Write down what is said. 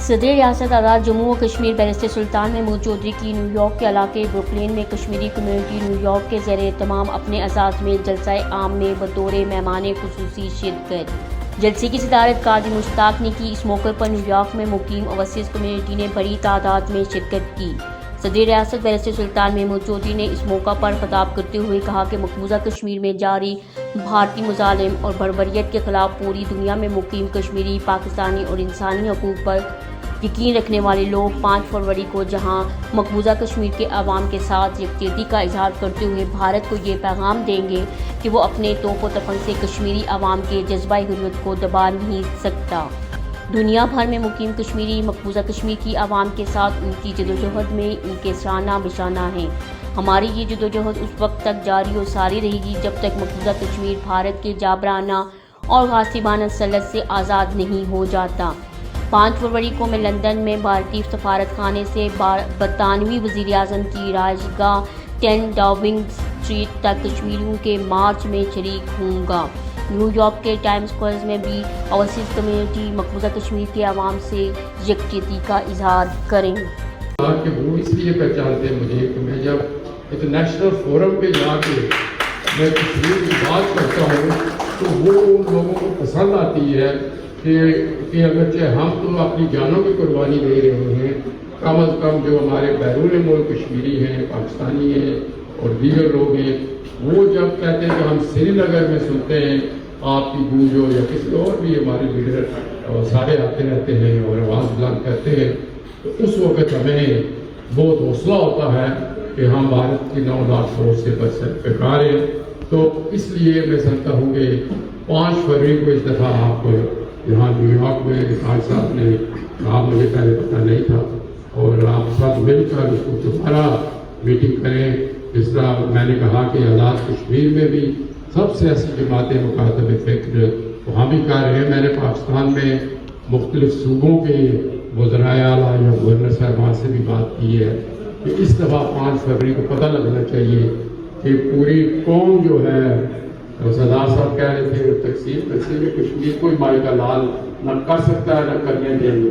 صدر ریاست آزاد جموں و کشمیر بیرسٹر سلطان محمود چودھری کی نیو یارک کے علاقے بروکلین میں کشمیری کمیونٹی نیو یارک کے زیر اہتمام اپنے اعزاز میں جلسہ عام میں بطور مہمان خصوصی شرکت۔ جلسے کی صدارت قاضی مشتاق نے کی۔ اس موقع پر نیو یارک میں مقیم اوورسیز کمیونٹی نے بڑی تعداد میں شرکت کی۔ صدر ریاست بیرسٹر سلطان محمود چودھری نے اس موقع پر خطاب کرتے ہوئے کہا کہ مقبوضہ کشمیر میں جاری بھارتی مظالم اور بربریت کے خلاف پوری دنیا میں مقیم کشمیری، پاکستانی اور انسانی حقوق پر یقین رکھنے والے لوگ 5 فروری کو جہاں مقبوضہ کشمیر کے عوام کے ساتھ یکجہتی کا اظہار کرتے ہوئے بھارت کو یہ پیغام دیں گے کہ وہ اپنے توپ و تفنگ سے کشمیری عوام کے جذبہ حریت کو دبا نہیں سکتا۔ دنیا بھر میں مقیم کشمیری مقبوضہ کشمیر کی عوام کے ساتھ ان کی جدوجہد میں ان کے شانہ بشانہ ہیں۔ ہماری یہ جدوجہد اس وقت تک جاری و ساری رہے گی جب تک مقبوضہ کشمیر بھارت کے جابرانہ اور غاصبانہ تسلط سے آزاد نہیں ہو جاتا۔ 5 فروری کو میں لندن میں بھارتی سفارت خانے سے برطانوی وزیر اعظم کی رہائش گاہ 10 ڈاوننگ اسٹریٹ تک کشمیریوں کے مارچ میں شریک ہوں گا۔ نیو یارک کے ٹائمز اسکوائر میں بھی اوورسیز کمیونٹی مقبوضہ کشمیر کے عوام سے یکجہتی کا اظہار کریں۔ کہ وہ اس لیے پہچانتے ہیں مجھے کہ میں جب انٹرنیشنل فورم پہ جا کے میں کشمیر کی بات کرتا ہوں تو وہ ان لوگوں کو پسند آتی ہے کہ اگرچہ ہم تو اپنی جانوں کی قربانی دے رہے ہیں، کم از کم جو ہمارے بیرون ملک کشمیری ہیں، پاکستانی ہیں اور دیگر لوگ ہیں، وہ جب کہتے ہیں کہ ہم سری نگر میں سنتے ہیں آپ کی گونجو یا کسی اور بھی ہمارے لیڈر سارے آتے رہتے ہیں اور آواز بلند کرتے ہیں، تو اس وقت ہمیں بہت حوصلہ ہوتا ہے کہ ہم بھارت کی 9 لاکھ فوج سے بچ ہیں۔ تو اس لیے میں سمجھتا ہوں کہ 5 فروری کو اس دفعہ آپ یہاں نیو یارک میں خان صاحب نے کہا، مجھے پہلے پتہ نہیں تھا، اور آپ سب مل کر اس کو دوبارہ میٹنگ کریں۔ جس طرح میں نے کہا کہ آزاد کشمیر میں بھی سب سے ایسی جماعتیں مکاتب فکر وہاں بھی کر رہے ہیں۔ میں نے پاکستان میں مختلف صوبوں کے وزرائے اعلیٰ یا گورنر صاحبان سے بھی بات کی ہے کہ اس دفعہ 5 فروری کو پتہ لگنا چاہیے کہ پوری قوم جو ہے، سردار صاحب کہہ رہے تھے تقسیم کشمیر کوئی مائی کا لال نہ کر سکتا ہے نہ کرنے دیں گے۔